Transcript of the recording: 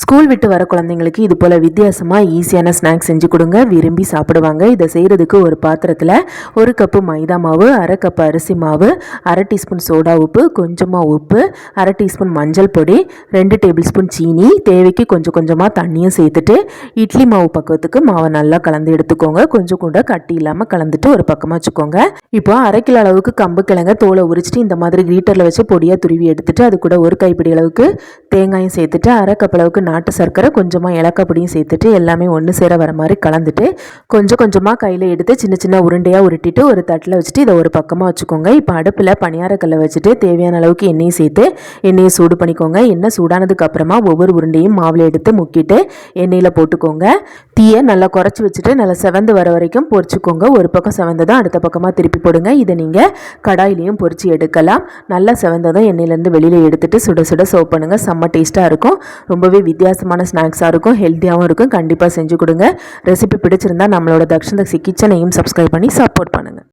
School விட்டு வர குழந்தைங்களுக்கு இது போல் வித்தியாசமாக ஈஸியான ஸ்நாக்ஸ் செஞ்சு கொடுங்க, விரும்பி சாப்பிடுவாங்க. இதை செய்கிறதுக்கு ஒரு பாத்திரத்தில் 1 கப்பு மைதா மாவு, 1/2 கப்பு அரிசி மாவு, 1/2 டீஸ்பூன் சோடா உப்பு, கொஞ்சமாக உப்பு, 1/2 டீஸ்பூன் மஞ்சள் பொடி, 2 டேபிள் ஸ்பூன் சீனி, தேவைக்கு கொஞ்சம் கொஞ்சமாக தண்ணியும் சேர்த்துட்டு இட்லி மாவு பக்குவத்துக்கு மாவை நல்லா கலந்து எடுத்துக்கோங்க. கொஞ்சம் கூட கட்டி இல்லாமல் கலந்துட்டு ஒரு பக்கமாக வச்சுக்கோங்க. இப்போ 1/2 கிலோ அளவுக்கு கம்பு கிழங்க தோலை உரிச்சிட்டு இந்த மாதிரி கிரீட்டரில் வச்சு பொடியாக துருவி எடுத்துட்டு அது கூட 1 கைப்பிடி அளவுக்கு தேங்காயும் சேர்த்துட்டு 1/2 கப் அளவுக்கு நாட்டு சர்க்கரை, கொஞ்சமாக ஏலக்காய் பொடியும் சேர்த்துட்டு எல்லாமே ஒன்று சேர வர மாதிரி கலந்துட்டு கொஞ்சம் கொஞ்சமாக கையில் எடுத்து சின்ன சின்ன உருண்டையாக உருட்டிட்டு ஒரு தட்டில் வச்சுட்டு இதை ஒரு பக்கமாக வச்சுக்கோங்க. இப்போ அடுப்பில் பணியாரக்கல்லை வச்சுட்டு தேவையான அளவுக்கு எண்ணெயை சேர்த்து எண்ணெயை சூடு பண்ணிக்கோங்க. எண்ணெய் சூடானதுக்கு அப்புறமா ஒவ்வொரு உருண்டையும் மாவில் எடுத்து முக்கிட்டு எண்ணெயில் போட்டுக்கோங்க. தீயை நல்லா குறைச்சி வச்சுட்டு நல்லா செவந்து வர வரைக்கும் பொரிச்சுக்கோங்க. ஒரு பக்கம் செவந்ததும் அடுத்த பக்கமாக திருப்பி போடுங்க. இதை நீங்கள் கடாயிலையும் பொரிச்சு எடுக்கலாம். நல்லா செவந்ததும் எண்ணெயிலேருந்து வெளியில் எடுத்துட்டு சுட சுட சர்வ் பண்ணுங்கள். செம்ம டேஸ்ட்டாக இருக்கும். ரொம்பவே வித்தியாசமான ஸ்நாக்ஸாக இருக்கும், ஹெல்த்தியாகவும் இருக்கும். கண்டிப்பாக செஞ்சு கொடுங்க. ரெசிபி பிடிச்சிருந்தா நம்மளோட தக்ஷன் தக்ஷி கிச்சனையும் சப்ஸ்கிரைப் பண்ணி சப்போர்ட் பண்ணுங்கள்.